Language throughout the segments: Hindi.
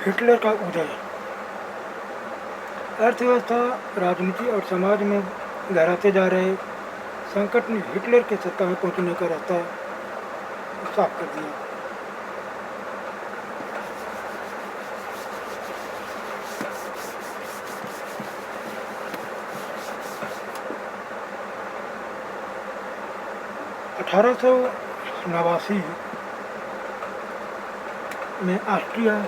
हिटलर का उदय। अर्थव्यवस्था, राजनीति और समाज में गहराते जा रहे संकट ने हिटलर के सत्ता में पहुंचने का रास्ता साफ कर दिया। अठारह में ऑस्ट्रिया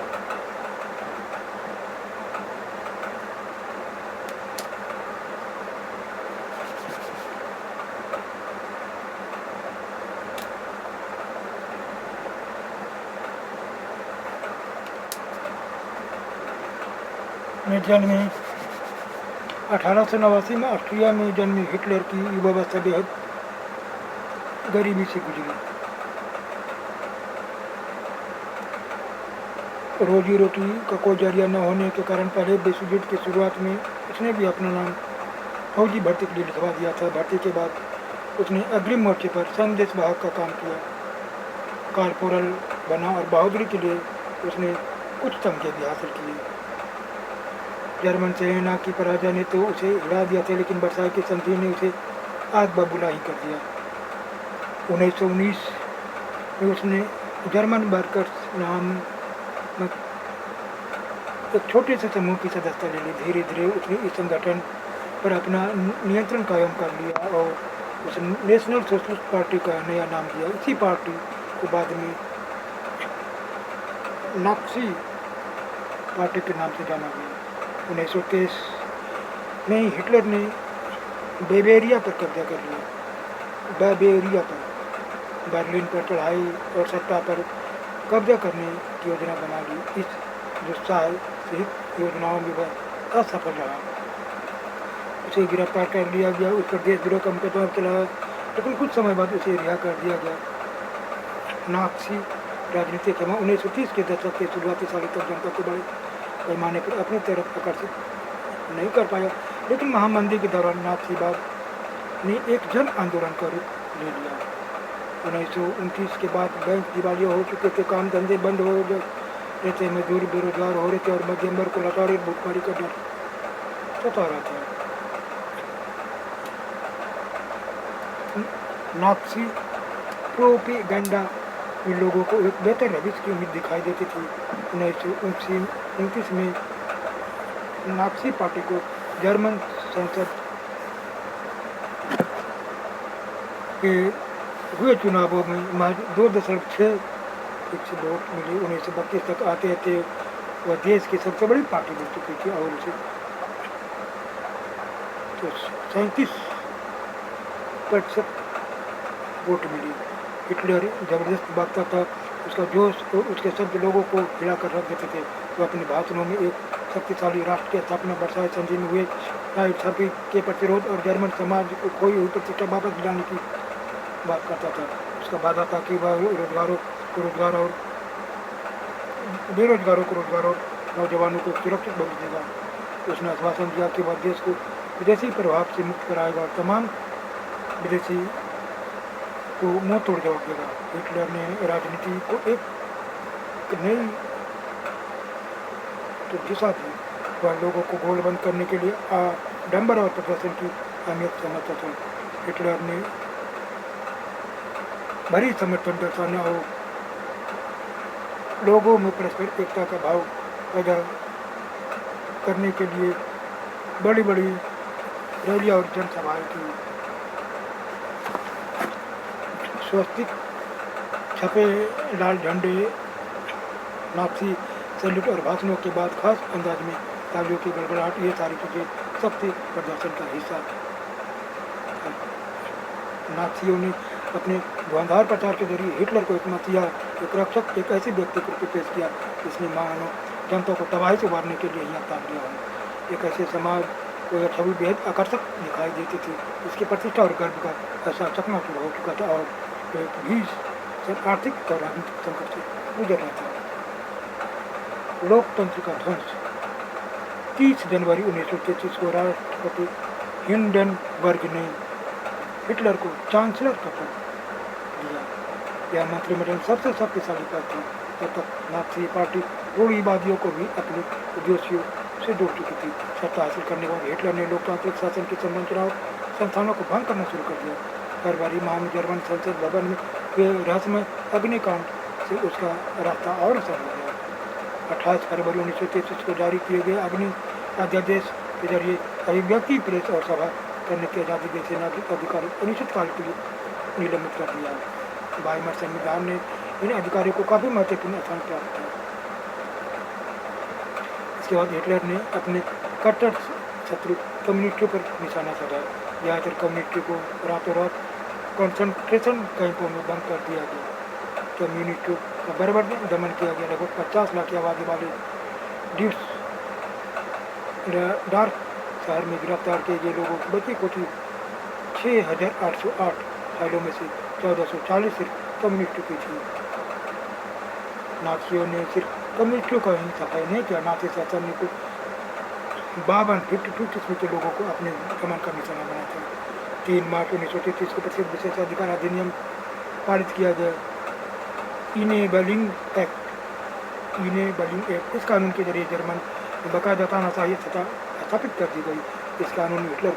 में जन्मे 1889 में ऑस्ट्रिया में जन्मे हिटलर की युवावस्था बेहद गरीबी से गुजरी। रोजी रोटी का कोई जरिया न होने के कारण पहले विश्व युद्ध की शुरुआत में उसने भी अपना नाम फौजी भर्ती के लिए लिखवा दिया था। भर्ती के बाद उसने अग्रिम मोर्चे पर संदेश वाहक का काम किया, कारपोरल बना और बहादुरी के लिए उसने कुछ तमगे भी हासिल किए। जर्मन सेना की पराजय ने तो उसे हिला दिया था, लेकिन वर्साई की संधि ने उसे आग बबूला ही कर दिया। 1919 में उसने जर्मन वर्कर्स नाम एक छोटे से समूह की सदस्यता ले ली। धीरे धीरे उसने इस संगठन पर अपना नियंत्रण कायम कर लिया और उसने नेशनल सोशलिस्ट पार्टी का नया नाम दिया। इसी पार्टी को बाद में नाज़ी पार्टी के नाम से जाना गया। 1923 में हिटलर ने बावेरिया पर कब्जा कर लिया। बावेरिया पर बर्लिन पर चढ़ाई और सत्ता पर कब्जा करने की योजना बना ली। इस दुस्साहस सहित योजनाओं में वह असफल रहा। उसे गिरफ्तार कर लिया गया, उस पर देशद्रोह का मुकदमा चलाया, लेकिन कुछ समय बाद उसे रिहा कर दिया गया। नाज़ी राजनीति के 1930 के दशक के शुरुआती सालों तक जनता को बड़े पैमाने पर अपनी तरफ आकर्षित नहीं कर पाया, लेकिन महामंदी के दौरान नाज़ीवाद ने एक जन आंदोलन का रूप ले लिया। 1929 के बाद बैंक दिवालिया हो चुके थे, काम धंधे बंद हो रहे थे, मजदूर बेरोजगार हो रहे थे और मध्यम वर्ग को लताड़ी भूखमरी का डर सता रहा था। नाज़ी प्रोपेगेंडा में लोगों को एक बेहतर भविष्य की उम्मीद दिखाई देती थी। 1929 में नाज़ी पार्टी को जर्मन संसद के हुए चुनावों में महज 2.6% वोट मिले। 1932 तक आते आते वह देश की सबसे बड़ी पार्टी बन चुकी थी और उसे तो 37% वोट मिली। हिटलर जबरदस्त भागता था, उसका जोश और उसके शब्द लोगों को हिलाकर रख देते थे। वह अपने भाषणों में एक शक्तिशाली राष्ट्र की स्थापना, वर्साई संधि में हुए सभी के प्रतिरोध और जर्मन समाज को खोई हुई प्रतिष्ठा वापस दिलाने की बात करता था। उसका वादा था कि वह रोजगारों को रोजगार और बेरोजगारों को रोजगार और नौजवानों को सुरक्षित भविष्य देगा। उसने आश्वासन दिया कि वह देश को विदेशी प्रभाव से मुक्त कराएगा और तमाम विदेशी को मुंह तोड़ जवाब देगा। हिटलर ने राजनीति को एक नई तो दिशा दी। वह लोगों को गोलबंद करने के लिए आडंबर और प्रदर्शन की अहमियत समझता था। हिटलर ने भरी समर्थन दर्शाने और लोगों में परस्पर एकता का भाव पैदा करने के लिए बड़ी बड़ी रैलियां और जनसभाएं की। स्वस्तिक छपे लाल झंडे, नाज़ी सैल्यूट और भाषणों के बाद खास अंदाज में तालियों की गड़गड़ाहट, ये सारी चीज़ें शक्ति प्रदर्शन का हिस्सा। नाज़ियों ने अपने धुआंधार प्रचार के जरिए हिटलर को एक मसीहा, एक रक्षक, एक ऐसे व्यक्ति को पेश किया जिसने मानव जनता को तबाही से उबारने के लिए ही अवतार लिया हो। एक ऐसे समाज को यह छवि बेहद आकर्षक दिखाई देती थी। इसकी प्रतिष्ठा और गर्व का ऐसा चकना चूर हो चुका था और एक भी आर्थिक और राजनीतिक संकट से गुजर रहा था। लोकतंत्र का ध्वंस। 30 जनवरी 1933 को राष्ट्रपति हिंडनबर्ग ने हिटलर को चांसलर का पद दिया। यह मंत्रिमंडल सबसे शक्तिशाली पद था। तब तक नाथी पार्टी रूढ़िवादियों को भी अपने उद्देश्यों से जोड़ चुकी थी। सत्ता हासिल करने के बाद हिटलर ने लोकतांत्रिक शासन की संरचनाओं संस्थानों को भंग करना शुरू कर दिया। फरवरी माह में जर्मन संसद भवन में हुए रहस्यमय अग्निकांड से उसका रास्ता और आसान हो गया। 28 फरवरी 1933 को जारी किए गए अग्नि अध्यादेश के जरिए अभिव्यक्ति, प्रेस और सभा करने की आज़ादी जैसे नागरिक अधिकारी अनिश्चितकाल के लिए निलंबित कर दिया। वाइमर संविधान ने इन अधिकारियों को काफ़ी महत्वपूर्ण स्थान प्राप्त किया। इसके बाद हिटलर ने अपने कट्टर शत्रु कम्युनिस्टों पर निशाना साधा। ज़्यादातर कम्युनिस्टों को रातों रात कॉन्सेंट्रेशन कैंपों में बंद कर दिया गया। कम्युनिस्टों का बर्बर दमन किया गया। लगभग 50 लाख की आबादी वाले डार्क शहर में गिरफ्तार किए गए लोगों की बची कुछ 6,808 फाइलों में से 1440 सिर्फ कम्युनिस्टों की थी। नाथियों ने सिर्फ कम्युनिस्टों का ही सफाई नहीं किया, नाथी शासन ने को 52 किस्म के लोगों को अपने दमन का निशाना बनाया था। 3 मार्च 1933 को प्रसिद्ध विशेषाधिकार अधिनियम पारित किया गया, इनेबलिंग एक्ट। इस कानून के जरिए जर्मन में बाकायदा तानाशाही सत्ता स्थापित कर दी गई। इस कानून में हिटलर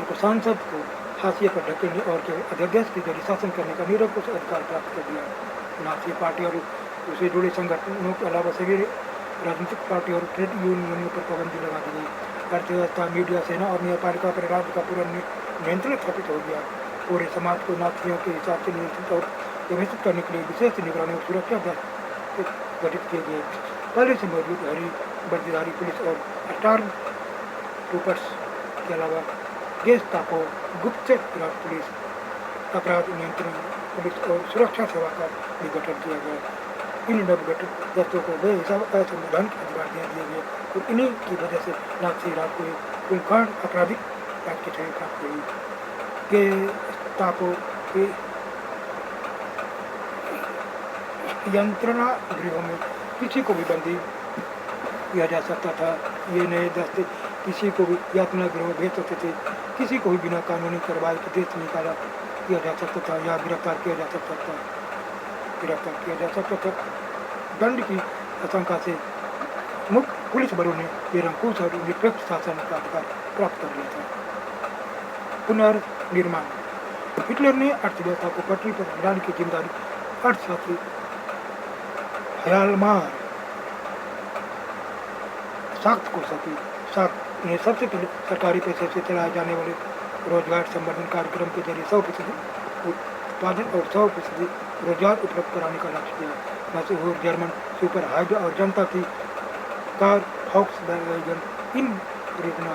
को सांसद को हाशिए पर ढकेलने और अध्यादेश के जरिए शासन करने का निरंकुश अधिकार प्राप्त कर दिया। नाथी पार्टी और उससे जुड़े संगठनों के अलावा सभी राजनीतिक पार्टी और ट्रेड यूनियनों पर पाबंदी लगा दी गई। अर्थव्यवस्था, मीडिया, सेना और न्यायपालिका पर राज्य का पूरा नियंत्रण स्थापित हो गया। पूरे समाज को नाथियों के हिसाब से नियंत्रित और व्यवस्थित करने के लिए विशेष निगरानी और सुरक्षा दल गठित किए गए। पहले से मौजूद हरी वर्दीधारी पुलिस और स्टार्म ट्रूपर्स के अलावा गेस्टापो, गुप्तचर पुलिस, अपराध नियंत्रण पुलिस और सुरक्षा सेवा का भी गठन किया गया। इन नवगठित दस्तों को बेहिसाब असंवैधानिक अधिकार दे दिए गए और इन्हीं की वजह से नाथी राज को खूंखार आपराधिक राज की छवि प्राप्त हुई। गेस्टापो के यंत्रणा गृहों में किसी को भी बंदी किया जा सकता था। ये नए दस्ते किसी को भी यातना गृह भेज सकते थे, किसी को भी बिना कानूनी कार्रवाई के देश निकाला किया जा सकता था या गिरफ्तार किया जा सकता था। दंड की आशंका से मुख्य पुलिस बलों ने निरंकुश और निष्पक्ष शासन का अधिकार प्राप्त कर लिया था। पुनर्निर्माण। हिटलर ने अर्थव्यवस्था को पटरी पर लाने की जिम्मेदारी अर्थशास्त्री हयालमार साख्त को सौंपी। साख्त ने सबसे पहले सरकारी पैसे से चलाए जाने वाले रोजगार संवर्धन कार्यक्रम के जरिए 100% उत्पादन और 100% रोजगार उपलब्ध कराने का लक्ष्य किया। मशहूर जर्मन सुपर हाइड्रा और जनता की कार फॉक्सवैगन इन परियोजना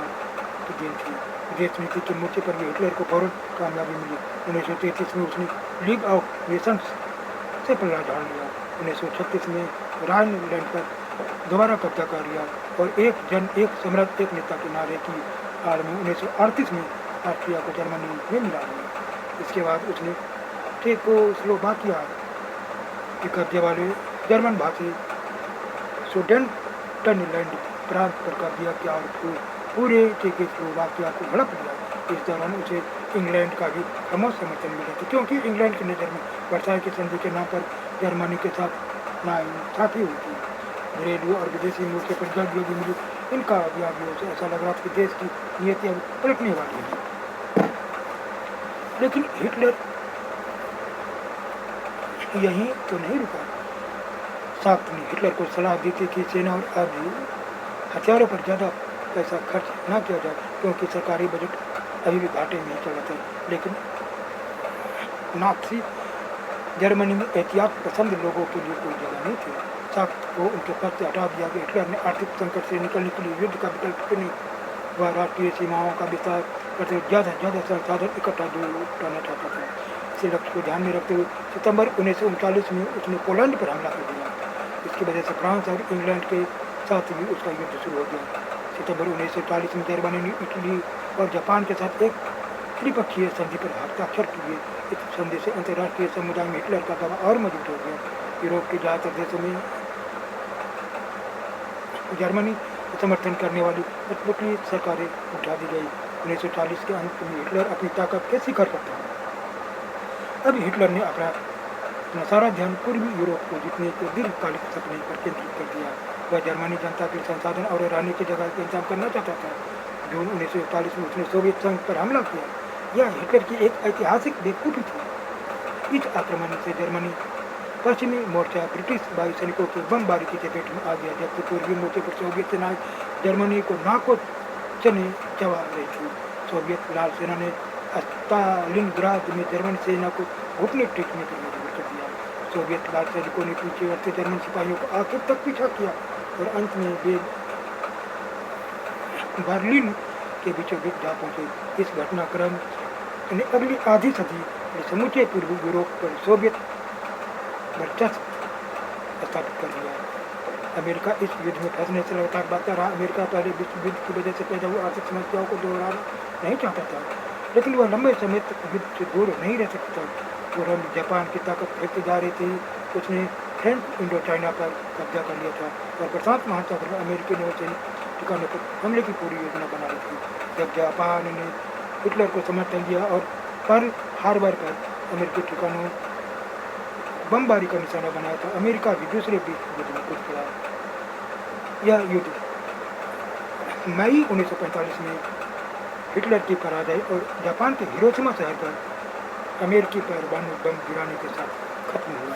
की देन थी। विदेश नीति के मोर्चे पर भी हिटलर को फौरन कामयाबी मिली। 1933 में उसने लीग ऑफ नेशंस से पल्ला झाड़ लिया। 1936 में राइनलैंड पर दोबारा कब्जा कर लिया और एक सम्राट एक नेता के नारे की आड़ में 1938 में ऑस्ट्रिया को जर्मनी में मिला लिया। इसके बाद उसने चेकोस्लोवाकिया के कब्जे वाले जर्मन भाषी सुडेटनलैंड प्रांत पर कब्जा किया और पूरे चेकोस्लोवाकिया को हड़प लिया। इस दौरान उसे इंग्लैंड का भी खामोश समर्थन मिला था, क्योंकि इंग्लैंड की नज़र में वर्साई की संधि के नाम पर जर्मनी के साथ नाइंसाफी हुई थी। घरेलू और विदेशी मोर्चे पर जल्द भी मिली इन कामयाबियों से ऐसा लग रहा था कि देश की नीयतें अब पलटने वाली हैं। लेकिन हिटलर यहीं तो नहीं रुका। साख्त ने हिटलर को सलाह दी थी कि सेना और आदि हथियारों पर ज़्यादा पैसा खर्च न किया जाए, क्योंकि सरकारी बजट अभी भी घाटे में चल रहा था। लेकिन नाथी जर्मनी में एहतियात पसंद लोगों के लिए कोई जगह नहीं थी। साख्त को उनके पद से हटा दिया गया। हिटलर ने आर्थिक संकट से निकलने के लिए युद्ध का विकल्प चुने। वह राष्ट्रीय सीमाओं का विस्तार करते ज़्यादा से ज़्यादा संसाधन इकट्ठा जुटाना चाहता था। इसी लक्ष्य को ध्यान में रखते हुए सितंबर 1939 में उसने पोलैंड पर हमला कर दिया। इसकी वजह से फ्रांस और इंग्लैंड के साथ भी उसका युद्ध शुरू हो गया। सितंबर 1940 में जर्मनी ने इटली और जापान के साथ एक त्रिपक्षीय संधि पर हस्ताक्षर किए। इस संधि से अंतर्राष्ट्रीय समुदाय में हिटलर का दबाव और मजबूत हो गया। यूरोप के ज़्यादातर देशों में जर्मनी का समर्थन करने वाली कठपुतली सरकारें उठा दी गई। 1940 के अंत में हिटलर अपनी ताकत कैसे कर सकता है। अब हिटलर ने अपना अपना सारा ध्यान पूर्वी यूरोप को जीतने के दीर्घकालिक सपने पर केंद्रित कर दिया। वह जर्मनी जनता के संसाधन और रहने की जगह का इंतजाम करना चाहता था। जून 1941 में उसने सोवियत संघ पर हमला किया। यह हिटलर की एक ऐतिहासिक बेवकूफ़ी थी। इस आक्रमण से जर्मनी पश्चिमी मोर्चा ब्रिटिश वायु सैनिकों की बमबारी की चपेट में आ गया, जबकि पूर्वी मोर्चे पर सोवियत सेनाएं जर्मनी को नाको चने चबा रही थी। सोवियत लाल सेना ने स्टालिनग्राद में जर्मन सेना को घुटने टेकने पर मजबूर कर दिया। सोवियत लाल सैनिकों ने पीछे हटते जर्मन सिपाहियों को आखिर तक पीछा किया और अंत में वे बर्लिन के बीचों बीच जा पहुंचे। इस घटनाक्रम ने अगली आधी सदी में समूचे पूर्वी यूरोप पर सोवियत वर्चस्व स्थापित कर दिया। अमेरिका इस युद्ध में फंसने से लगातार बढ़ता रहा। अमेरिका पहले विश्व युद्ध की वजह से पैदा हुई आर्थिक समस्याओं को दोहराना नहीं चाहता था, लेकिन वह लंबे समय तक युद्ध से दूर नहीं रह सकता। पूर्व में जापान की ताकत फैलती जा रही थी। उसने फ्रेंच इंडो चाइना पर कब्जा कर लिया था और प्रशांत महासागर में अमेरिकी नौसैनिक ठिकानों पर हमले की पूरी योजना बना रही थी। जब जापान ने हिटलर को समर्थन दिया और पर्ल हार्बर पर अमेरिकी ठिकानों बमबारी का निशाना बनाया था, अमेरिका भी दूसरे विश्व युद्ध में कूद पड़ा। यह युद्ध मई 1945 में हिटलर की पराजय और जापान के हिरोशिमा शहर पर अमेरिकी परमाणु बम गिराने के साथ खत्म हुआ।